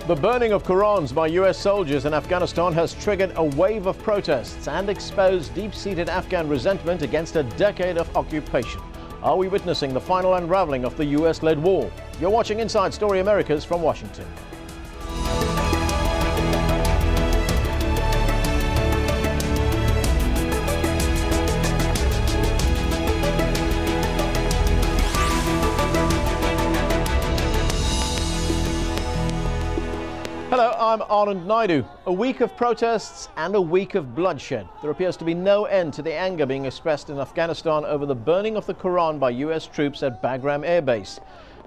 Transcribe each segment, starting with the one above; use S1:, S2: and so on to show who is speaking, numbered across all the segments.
S1: The burning of Qurans by US soldiers in Afghanistan has triggered a wave of protests and exposed deep-seated Afghan resentment against a decade of occupation. Are we witnessing the final unraveling of the US-led war? You're watching Inside Story Americas from Washington. Hello, I'm Anand Naidu. A week of protests and a week of bloodshed. There appears to be no end to the anger being expressed in Afghanistan over the burning of the Quran by US troops at Bagram Air Base.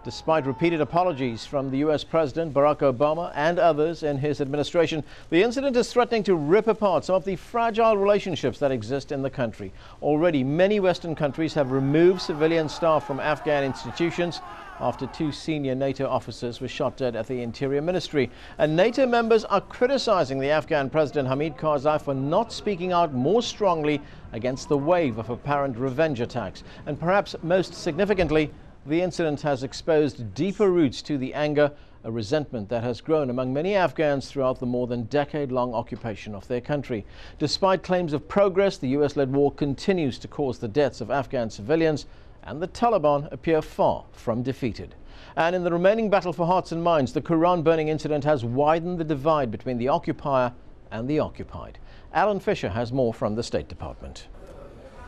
S1: Despite repeated apologies from the US President Barack Obama and others in his administration, the incident is threatening to rip apart some of the fragile relationships that exist in the country. Already, many Western countries have removed civilian staff from Afghan institutions after two senior NATO officers were shot dead at the Interior Ministry. And NATO members are criticizing the Afghan President Hamid Karzai for not speaking out more strongly against the wave of apparent revenge attacks. And perhaps most significantly, the incident has exposed deeper roots to the anger, a resentment that has grown among many Afghans throughout the more than decade-long occupation of their country. Despite claims of progress, the US-led war continues to cause the deaths of Afghan civilians, and the Taliban appear far from defeated. And in the remaining battle for hearts and minds, the Quran burning incident has widened the divide between the occupier and the occupied. Alan Fisher has more from the State Department.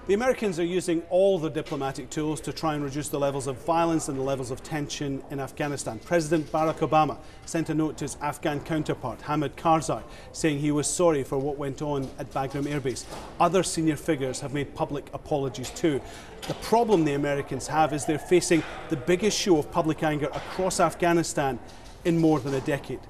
S2: The Americans are using all the diplomatic tools to try and reduce the levels of violence and the levels of tension in Afghanistan. President Barack Obama sent a note to his Afghan counterpart, Hamid Karzai, saying he was sorry for what went on at Bagram Air Base. Other senior figures have made public apologies too. The problem the Americans have is they're facing the biggest show of public anger across Afghanistan in more than a decade.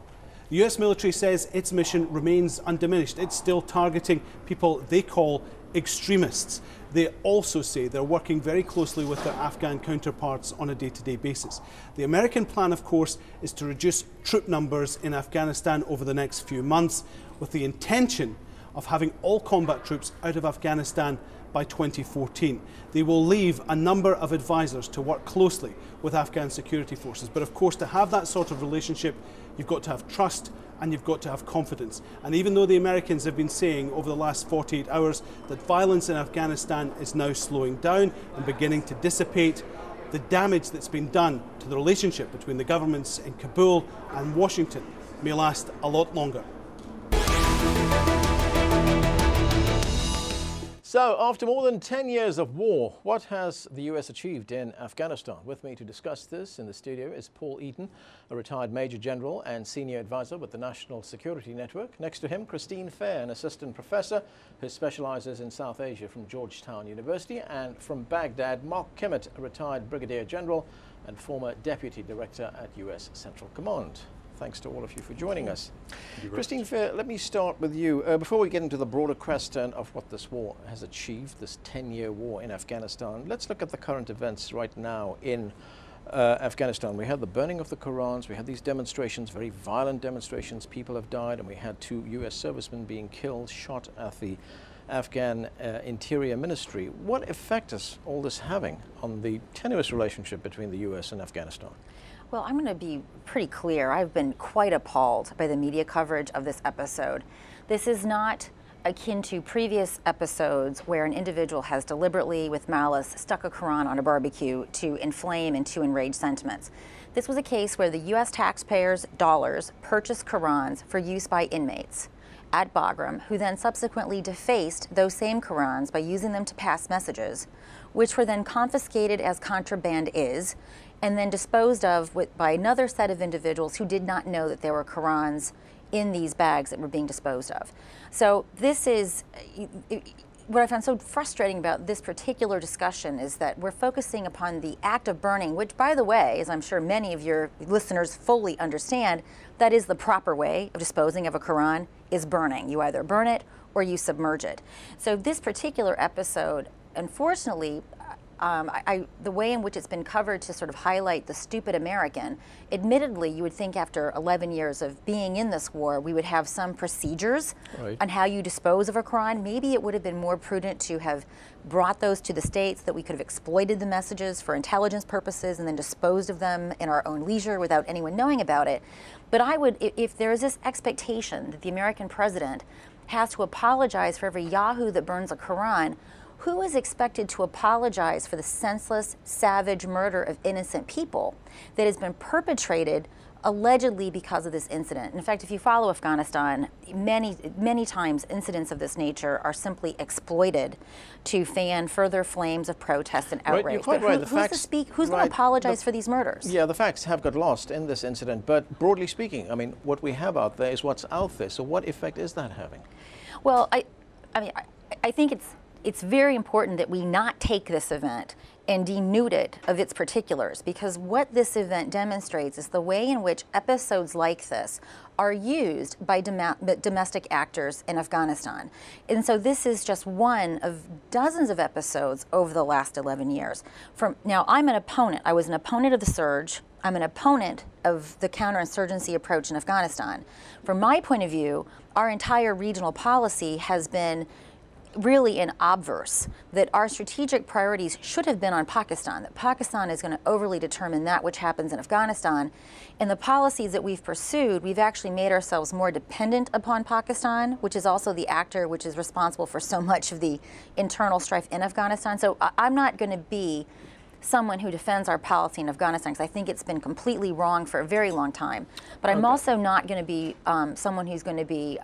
S2: The US military says its mission remains undiminished. It's still targeting people they call extremists. They also say they're working very closely with their Afghan counterparts on a day-to-day basis. The American plan, of course, is to reduce troop numbers in Afghanistan over the next few months, with the intention of having all combat troops out of Afghanistan by 2014. They will leave a number of advisors to work closely with Afghan security forces. But of course, to have that sort of relationship, you've got to have trust and you've got to have confidence. And even though the Americans have been saying over the last 48 hours that violence in Afghanistan is now slowing down and beginning to dissipate, the damage that's been done to the relationship between the governments in Kabul and Washington may last a lot longer.
S1: So, after more than 10 years of war, what has the US achieved in Afghanistan? With me to discuss this in the studio is Paul Eaton, a retired Major General and Senior Advisor with the National Security Network. Next to him, Christine Fair, an Assistant Professor who specializes in South Asia from Georgetown University. And from Baghdad, Mark Kimmitt, a retired Brigadier General and former Deputy Director at US Central Command. Thanks to all of you for joining us. Christine Fair, let me start with you. Before we get into the broader question of what this war has achieved, this 10-year war in Afghanistan, let's look at the current events right now in Afghanistan. We had the burning of the Qurans, we had these demonstrations, very violent demonstrations, people have died, and we had two US servicemen being killed, shot at the Afghan Interior Ministry. What effect is all this having on the tenuous relationship between the US and Afghanistan?
S3: Well, I'm going to be pretty clear. I've been quite appalled by the media coverage of this episode. This is not akin to previous episodes where an individual has deliberately, with malice, stuck a Quran on a barbecue to inflame and to enrage sentiments. This was a case where the U.S. taxpayers' dollars purchased Qurans for use by inmates at Bagram, who then subsequently defaced those same Qurans by using them to pass messages, which were then confiscated as contraband is, and then disposed of by another set of individuals who did not know that there were Qurans in these bags that were being disposed of. So this is, what I found so frustrating about this particular discussion is that we're focusing upon the act of burning, which, by the way, as I'm sure many of your listeners fully understand, that is the proper way of disposing of a Quran, is burning. You either burn it or you submerge it. So this particular episode, unfortunately, the way in which it's been covered to sort of highlight the stupid American, admittedly, you would think after 11 years of being in this war, we would have some procedures on how you dispose of a Quran. Maybe it would have been more prudent to have brought those to the States, that we could have exploited the messages for intelligence purposes and then disposed of them in our own leisure without anyone knowing about it. But I would, if there is this expectation that the American president has to apologize for every yahoo that burns a Quran, who is expected to apologize for the senseless, savage murder of innocent people that has been perpetrated allegedly because of this incident? In fact, if you follow Afghanistan, many times incidents of this nature are simply exploited to fan further flames of protest and outrage.
S1: Right, you're quite right.
S3: Who's going to apologize for these murders?
S1: Yeah, the facts have got lost in this incident, but broadly speaking, I mean, what we have out there is what's out there. So what effect is that having?
S3: Well, I think it's very important that we not take this event and denude it of its particulars, because what this event demonstrates is the way in which episodes like this are used by domestic actors in Afghanistan. And so this is just one of dozens of episodes over the last 11 years. Now, I'm an opponent. I was an opponent of the surge. I'm an opponent of the counterinsurgency approach in Afghanistan. From my point of view, our entire regional policy has been really an obverse, that our strategic priorities should have been on Pakistan, that Pakistan is going to overly determine that which happens in Afghanistan. In the policies that we've pursued, we've actually made ourselves more dependent upon Pakistan, which is also the actor which is responsible for so much of the internal strife in Afghanistan. So I'm not going to be someone who defends our policy in Afghanistan, because I think it's been completely wrong for a very long time. But I'm also not going to be someone who's going to be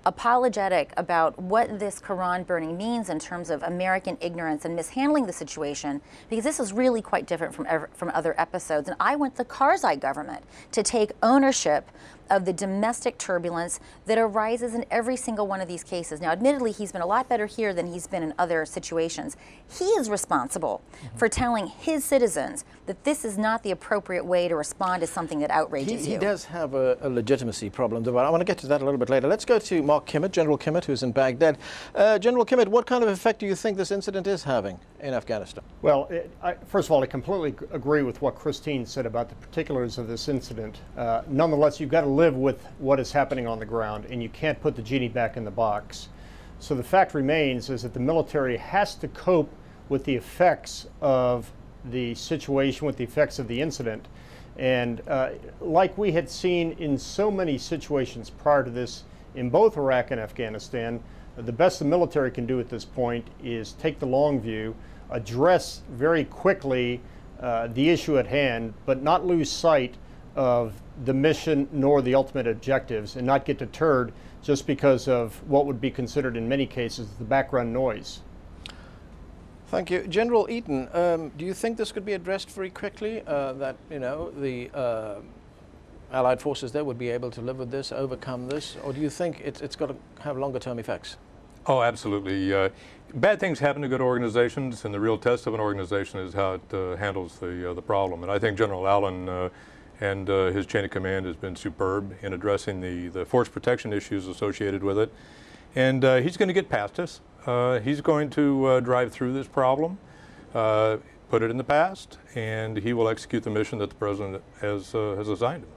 S3: apologetic about what this Quran burning means in terms of American ignorance and mishandling the situation, because this is really quite different from other episodes. And I want the Karzai government to take ownership of the domestic turbulence that arises in every single one of these cases. Now, admittedly, he's been a lot better here than he's been in other situations. He is responsible for telling his citizens that this is not the appropriate way to respond to something that outrages you.
S1: He does have a legitimacy problem. I want to get to that a little bit later. Let's go to Mark Kimmitt, General Kimmitt, who's in Baghdad. General Kimmitt, what kind of effect do you think this incident is having in Afghanistan?
S4: Well, first of all, I completely agree with what Christine said about the particulars of this incident. Nonetheless, you've got to live with what is happening on the ground, and you can't put the genie back in the box. So the fact remains is that the military has to cope with the effects of the situation, with the effects of the incident. And like we had seen in so many situations prior to this in both Iraq and Afghanistan, the best the military can do at this point is take the long view, address very quickly the issue at hand, but not lose sight of the mission nor the ultimate objectives, and not get deterred just because of what would be considered in many cases the background noise.
S1: Thank you. General Eaton, do you think this could be addressed very quickly, that, you know, the Allied forces there would be able to live with this, overcome this, or do you think it's got to have longer term effects?
S5: Oh, absolutely. Bad things happen to good organizations, and the real test of an organization is how it handles the problem. And I think General Allen and his chain of command has been superb in addressing the force protection issues associated with it. And he's going to get past us. He's going to drive through this problem, put it in the past, and he will execute the mission that the President has assigned him.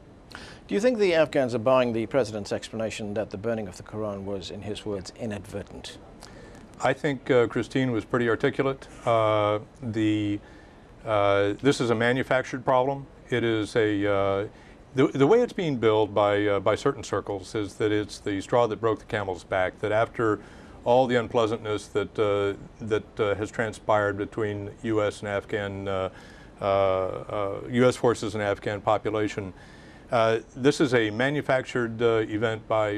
S1: Do you think the Afghans are buying the President's explanation that the burning of the Quran was, in his words, inadvertent?
S5: I think Christine was pretty articulate. This is a manufactured problem. It is the way it's being billed by certain circles is that it's the straw that broke the camel's back, that after all the unpleasantness that has transpired between U.S. and Afghan U.S. forces and Afghan population, this is a manufactured event by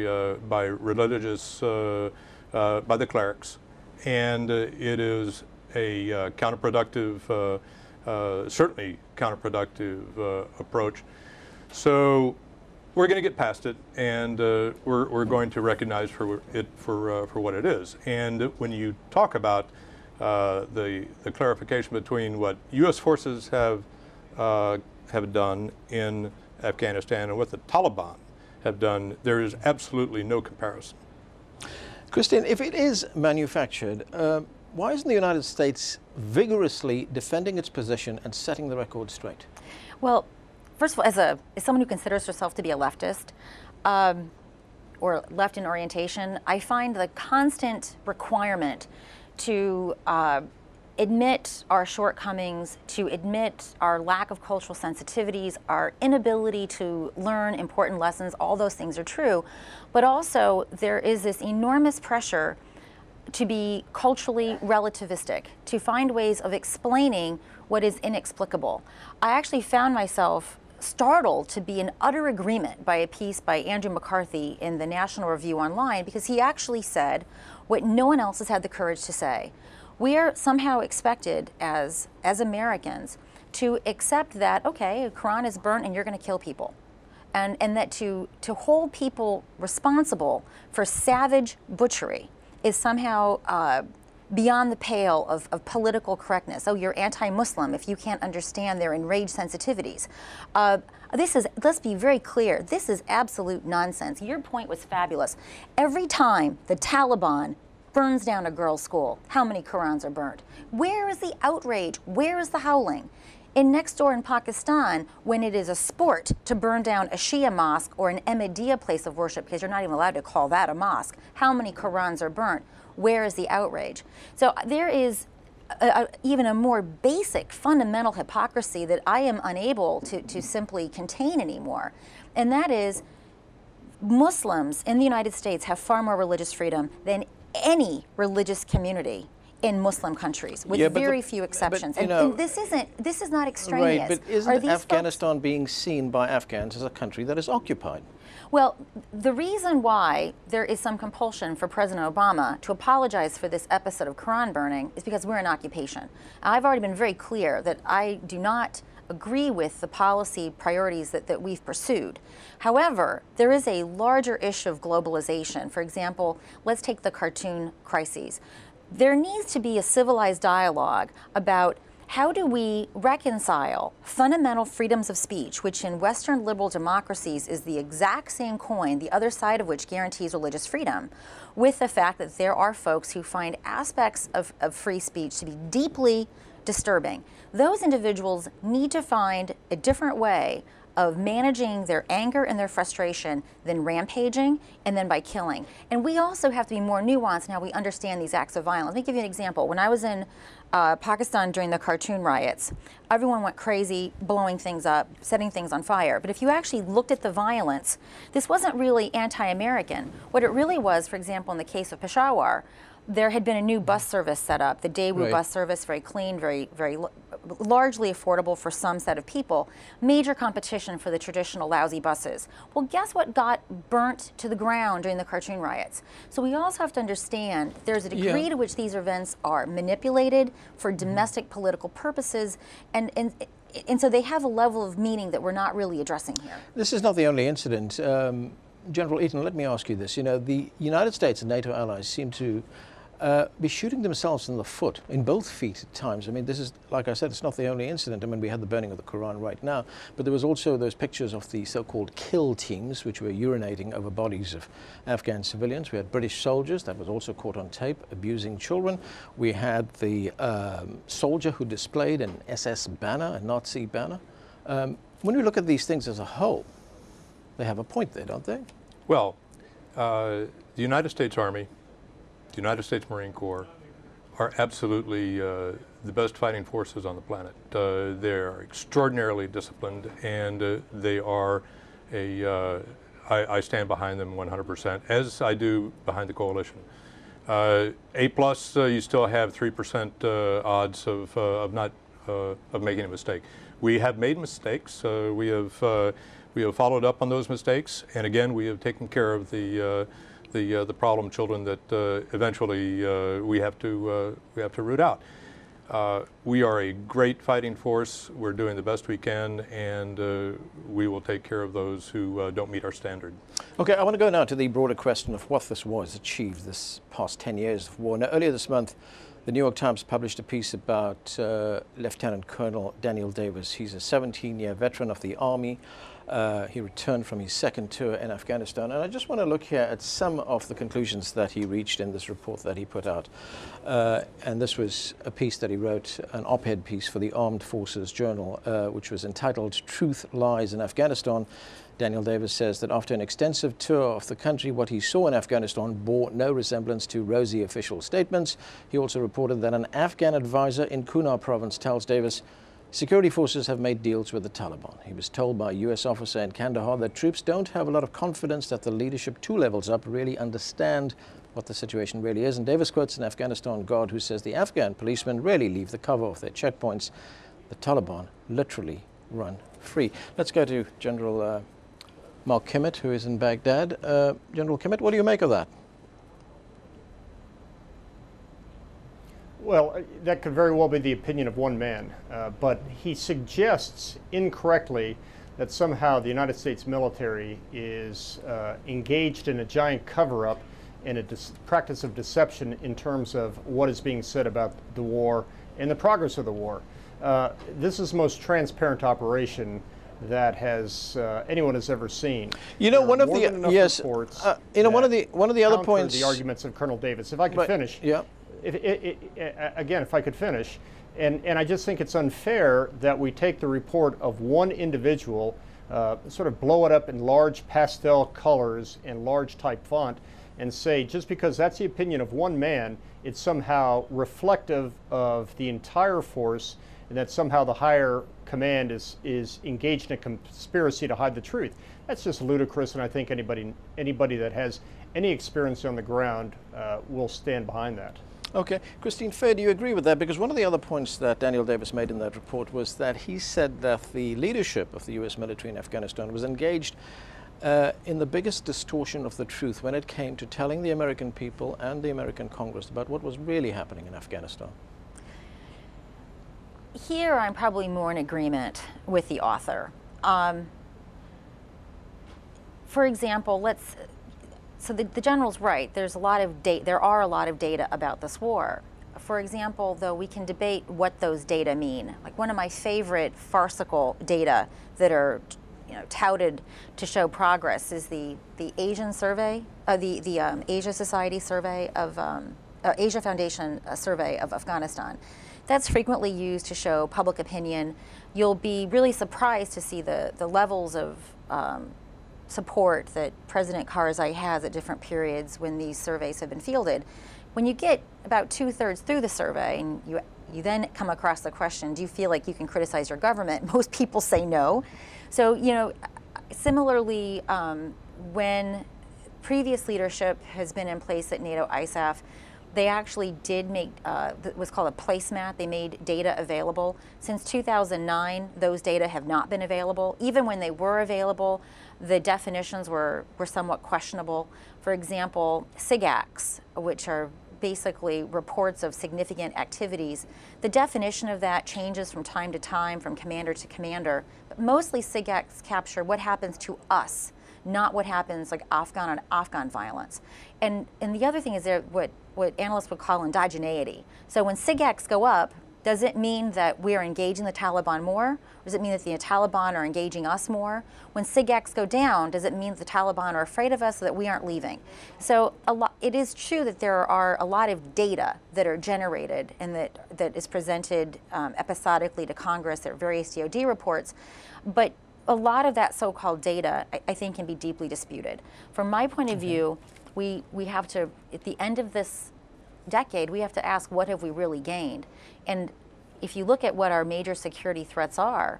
S5: religious, by the clerics, and it is a counterproductive, certainly counterproductive approach. So we're going to get past it, and we're going to recognize for what it is. And when you talk about the clarification between what U.S. forces have done in Afghanistan and what the Taliban have done, there is absolutely no comparison.
S1: Christine, if it is manufactured, why isn't the United States vigorously defending its position and setting the record straight?
S3: Well, first of all, as someone who considers herself to be a leftist, or left in orientation, I find the constant requirement to admit our shortcomings, to admit our lack of cultural sensitivities, our inability to learn important lessons, all those things are true. But also there is this enormous pressure to be culturally relativistic, to find ways of explaining what is inexplicable. I actually found myself startled to be in utter agreement by a piece by Andrew McCarthy in the National Review Online, because he actually said what no one else has had the courage to say. We are somehow expected as Americans to accept that, okay, a Quran is burnt and you're going to kill people. And that to hold people responsible for savage butchery is somehow beyond the pale of political correctness. Oh, you're anti-Muslim if you can't understand their enraged sensitivities. Let's be very clear, this is absolute nonsense. Your point was fabulous. Every time the Taliban burns down a girls' school, how many Qurans are burnt? Where is the outrage? Where is the howling? Next door in Pakistan, when it is a sport to burn down a Shia mosque or an Ahmadiyya place of worship, because you're not even allowed to call that a mosque, how many Qurans are burnt? Where is the outrage? So there is even a more basic, fundamental hypocrisy that I am unable to simply contain anymore. And that is, Muslims in the United States have far more religious freedom than any religious community in Muslim countries, with very few exceptions. And this is not extraneous.
S1: Right, but isn't Afghanistan being seen by Afghans as a country that is occupied?
S3: Well, the reason why there is some compulsion for President Obama to apologize for this episode of Quran burning is because we're in occupation. I've already been very clear that I do not agree with the policy priorities that we've pursued. However, there is a larger issue of globalization. For example, let's take the cartoon crises. There needs to be a civilized dialogue about how do we reconcile fundamental freedoms of speech, which in Western liberal democracies is the exact same coin, the other side of which guarantees religious freedom, with the fact that there are folks who find aspects of free speech to be deeply disturbing. Those individuals need to find a different way of managing their anger and their frustration than rampaging and then by killing. And we also have to be more nuanced in how we understand these acts of violence. Let me give you an example. When I was in Pakistan during the cartoon riots, everyone went crazy, blowing things up, setting things on fire. But if you actually looked at the violence, this wasn't really anti-American. What it really was, for example, in the case of Peshawar, there had been a new bus service set up, the Daewoo bus service, very clean, very largely affordable for some set of people, major competition for the traditional lousy buses. Well, guess what got burnt to the ground during the cartoon riots? So we also have to understand there's a degree to which these events are manipulated for domestic political purposes, and so they have a level of meaning that we're not really addressing here.
S1: This is not the only incident. General Eaton, let me ask you this. You know, the United States and NATO allies seem to be shooting themselves in the foot, in both feet at times. I mean, this is, like I said, it's not the only incident. I mean, we had the burning of the Quran right now, but there was also those pictures of the so-called kill teams, which were urinating over bodies of Afghan civilians. We had British soldiers, that was also caught on tape, abusing children. We had the soldier who displayed an SS banner, a Nazi banner. When we look at these things as a whole, they have a point there, don't they?
S5: Well, the United States Army, the United States Marine Corps are absolutely the best fighting forces on the planet. They are extraordinarly disciplined, and they are I stand behind them 100%, as I do behind the coalition. A+, you still have 3% odds of making a mistake. We have made mistakes. We have followed up on those mistakes, and again, we have taken care of the problem children that eventually we have to root out. We are a great fighting force. We're doing the best we can, and we will take care of those who don't meet our standard.
S1: Okay, I want to go now to the broader question of what this was achieved this past 10 years of war. Now, earlier this month, The New York Times published a piece about Lieutenant Colonel Daniel Davis. He's a 17-year veteran of the Army. He returned from his second tour in Afghanistan. And I just want to look here at some of the conclusions that he reached in this report that he put out. And this was a piece that he wrote, an op-ed piece for the Armed Forces Journal, which was entitled Truth Lies in Afghanistan. Daniel Davis says that after an extensive tour of the country, what he saw in Afghanistan bore no resemblance to rosy official statements. He also reported that an Afghan advisor in Kunar province tells Davis security forces have made deals with the Taliban. He was told by a U.S. officer in Kandahar that troops don't have a lot of confidence that the leadership 2 levels up really understand what the situation really is. And Davis quotes an Afghanistan guard who says the Afghan policemen rarely leave the cover of their checkpoints. The Taliban literally run free. Let's go to General Mark Kimmitt, who is in Baghdad. General Kimmitt, what do you make of that?
S4: Well, that could very well be the opinion of one man, but he suggests incorrectly that somehow the United States military is engaged in a giant cover-up and a practice of deception in terms of what is being said about the war and the progress of the war. This is the most transparent operation that anyone has ever seen.
S1: You know, one of the
S4: reports
S1: one of the other points,
S4: the arguments of Colonel Davis. If I could finish,
S1: yeah.
S4: If I could finish, and I just think it's unfair that we take the report of one individual, sort of blow it up in large pastel colors and large type font, and say just because that's the opinion of one man, it's somehow reflective of the entire force, and that somehow the higher command is engaged in a conspiracy to hide the truth. That's just ludicrous, and I think anybody that has any experience on the ground will stand behind that.
S1: Okay. Christine Fair, do you agree with that? Because one of the other points that Daniel Davis made in that report was that he said that the leadership of the U.S. military in Afghanistan was engaged in the biggest distortion of the truth when it came to telling the American people and the American Congress about what was really happening in Afghanistan.
S3: Here, I'm probably more in agreement with the author. For example, so the general's right. There are a lot of data about this war. For example, though, we can debate what those data mean. Like one of my favorite farcical data that are, touted to show progress is the Asian survey, the Asia Society survey of Asia Foundation survey of Afghanistan. That's frequently used to show public opinion. You'll be really surprised to see the levels of support that President Karzai has at different periods when these surveys have been fielded. When you get about 2/3 through the survey and you then come across the question, do you feel like you can criticize your government? Most people say no. So, similarly, when previous leadership has been in place at NATO ISAF, they actually did make what's called a placemat. They made data available. Since 2009, those data have not been available. Even when they were available, the definitions were somewhat questionable. For example, SIGACs, which are basically reports of significant activities. The definition of that changes from time to time, from commander to commander. But mostly SIGACs capture what happens to us, not what happens like Afghan on Afghan violence. And the other thing is what analysts would call endogeneity. So when SIGACs go up, does it mean that we are engaging the Taliban more? Or does it mean that the Taliban are engaging us more? When SIGACs go down, does it mean that the Taliban are afraid of us so that we aren't leaving? So it is true that there are a lot of data that are generated and that is presented episodically to Congress at various DoD reports, but a lot of that so-called data, I think, can be deeply disputed. From my point of view, we have to, at the end of this decade, we have to ask, what have we really gained? And if you look at what our major security threats are,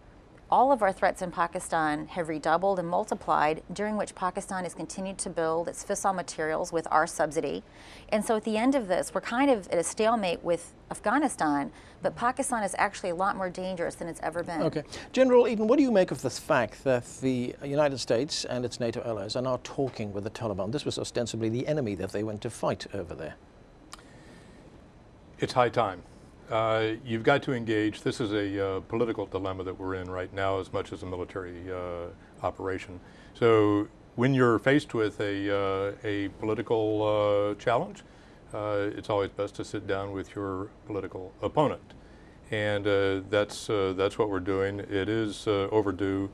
S3: all of our threats in Pakistan have redoubled and multiplied, during which Pakistan has continued to build its fissile materials with our subsidy. And so at the end of this, we're kind of at a stalemate with Afghanistan, but Pakistan is actually a lot more dangerous than it's ever been.
S1: Okay. General Eaton, what do you make of the fact that the United States and its NATO allies are now talking with the Taliban? This was ostensibly the enemy that they went to fight over there.
S5: It's high time. You've got to engage. This is a political dilemma that we're in right now as much as a military operation. So when you're faced with a political challenge, it's always best to sit down with your political opponent. And that's what we're doing. It is overdue.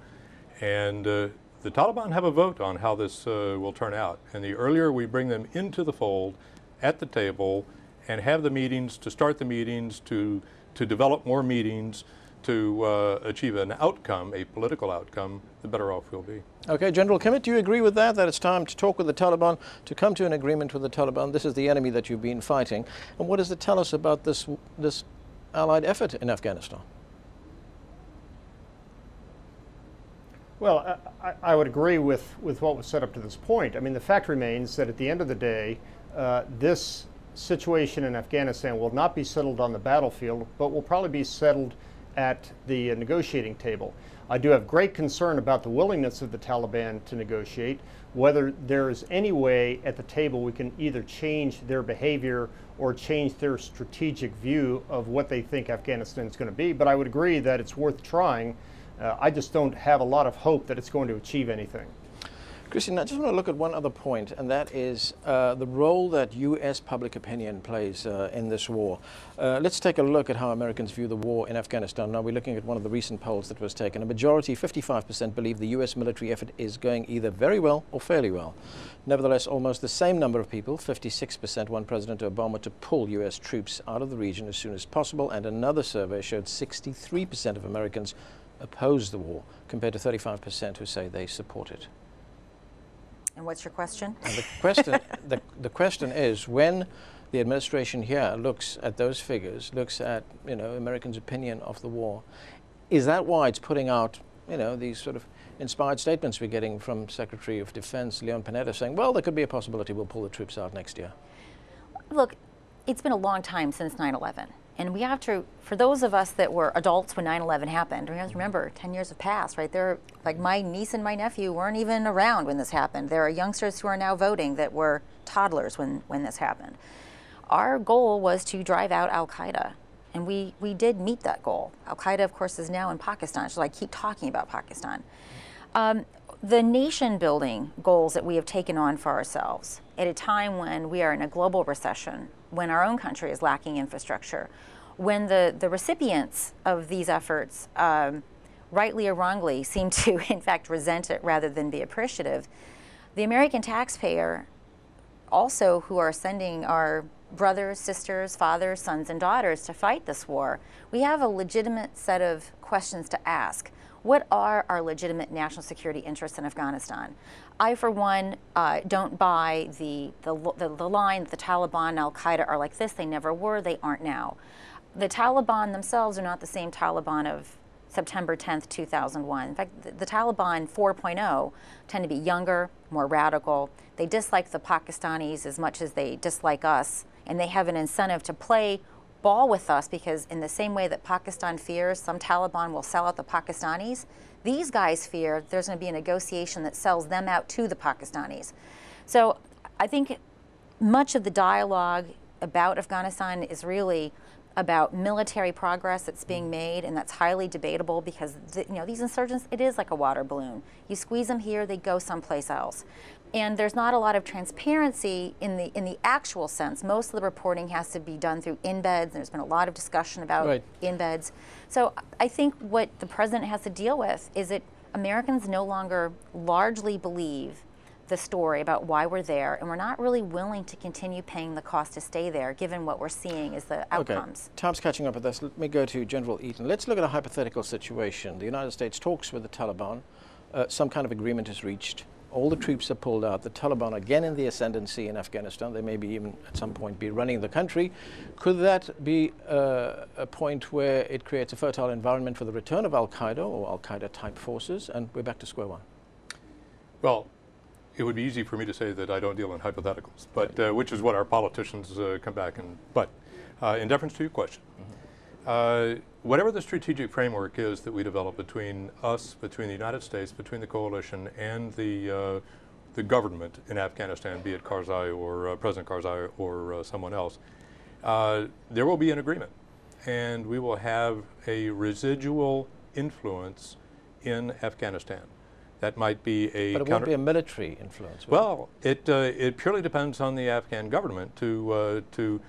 S5: And the Taliban have a vote on how this will turn out. And the earlier we bring them into the fold, at the table, and have the meetings, to start the meetings, to develop more meetings, to achieve an outcome, a political outcome, the better off we'll be.
S1: Okay, General Kimmitt, do you agree with that it's time to talk with the Taliban, to come to an agreement with the Taliban? This is the enemy that you've been fighting. And what does it tell us about this Allied effort in Afghanistan?
S4: Well, I would agree with what was said up to this point. I mean, the fact remains that at the end of the day, this situation in Afghanistan will not be settled on the battlefield, but will probably be settled at the negotiating table. I do have great concern about the willingness of the Taliban to negotiate, whether there is any way at the table we can either change their behavior or change their strategic view of what they think Afghanistan is going to be. But I would agree that it's worth trying. I just don't have a lot of hope that it's going to achieve anything.
S1: Christine, I just want to look at one other point, and that is the role that U.S. public opinion plays in this war. Let's take a look at how Americans view the war in Afghanistan. Now, we're looking at one of the recent polls that was taken. A majority, 55%, believe the U.S. military effort is going either very well or fairly well. Nevertheless, almost the same number of people, 56%, want President Obama to pull U.S. troops out of the region as soon as possible, and another survey showed 63% of Americans oppose the war, compared to 35% who say they support it.
S3: And what's your question?
S1: The question is, when the administration here looks at those figures, looks at Americans' opinion of the war, is that why it's putting out these sort of inspired statements we're getting from Secretary of Defense Leon Panetta saying, well, there could be a possibility we'll pull the troops out next year?
S3: Look, it's been a long time since 9/11. And we have to, for those of us that were adults when 9/11 happened, we have to remember 10 years have passed, right? Like my niece and my nephew weren't even around when this happened. There are youngsters who are now voting that were toddlers when this happened. Our goal was to drive out Al-Qaeda, and we did meet that goal. Al-Qaeda, of course, is now in Pakistan, so I keep talking about Pakistan. The nation-building goals that we have taken on for ourselves at a time when we are in a global recession, when our own country is lacking infrastructure, when the recipients of these efforts, rightly or wrongly, seem to, in fact, resent it rather than be appreciative, the American taxpayer also, who are sending our brothers, sisters, fathers, sons, and daughters to fight this war, we have a legitimate set of questions to ask. What are our legitimate national security interests in Afghanistan? I, for one, don't buy the line that the Taliban and Al-Qaeda are like this. They never were. They aren't now. The Taliban themselves are not the same Taliban of September 10th, 2001. In fact, the Taliban 4.0 tend to be younger, more radical. They dislike the Pakistanis as much as they dislike us, and they have an incentive to play ball with us, because in the same way that Pakistan fears some Taliban will sell out the Pakistanis, these guys fear there's going to be a negotiation that sells them out to the Pakistanis. So I think much of the dialogue about Afghanistan is really about military progress that's being made, and that's highly debatable because these insurgents, it is like a water balloon. You squeeze them here, they go someplace else. And there's not a lot of transparency in the actual sense. Most of the reporting has to be done through embeds. There's been a lot of discussion about embeds. So I think what the president has to deal with is that Americans no longer largely believe the story about why we're there, and we're not really willing to continue paying the cost to stay there, given what we're seeing as the outcomes.
S1: Okay. Time's catching up with us. Let me go to General Eaton. Let's look at a hypothetical situation. The United States talks with the Taliban. Some kind of agreement is reached. All the troops are pulled out. The Taliban again in the ascendancy in Afghanistan. They may be even at some point be running the country. Could that be a point where it creates a fertile environment for the return of Al-Qaeda or Al-Qaeda type forces, and we're back to square one?
S5: Well, it would be easy for me to say that I don't deal in hypotheticals, but which is what our politicians come back and. But in deference to your question, whatever the strategic framework is that we develop between us, between the United States, between the coalition and the government in Afghanistan, be it Karzai or President Karzai or someone else, there will be an agreement, and we will have a residual influence in Afghanistan. That might be a
S1: But it won't be a military influence.
S5: Well, it purely depends on the Afghan government to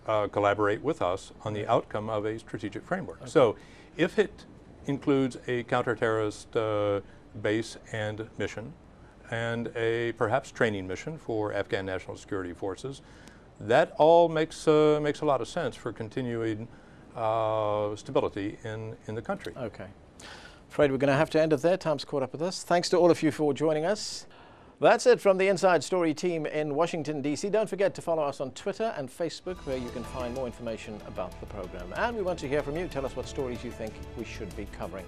S5: collaborate with us on the outcome of a strategic framework. Okay. So, if it includes a counterterrorist base and mission, and a perhaps training mission for Afghan national security forces, that all makes a lot of sense for continuing stability in the country.
S1: Okay. Afraid we're going to have to end it there. Time's caught up with us. Thanks to all of you for joining us. That's it from the Inside Story team in Washington, D.C. Don't forget to follow us on Twitter and Facebook, where you can find more information about the program. And we want to hear from you. Tell us what stories you think we should be covering.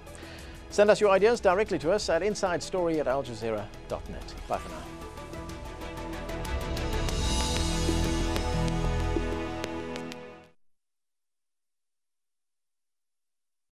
S1: Send us your ideas directly to us at insidestory@aljazeera.net. Bye for now.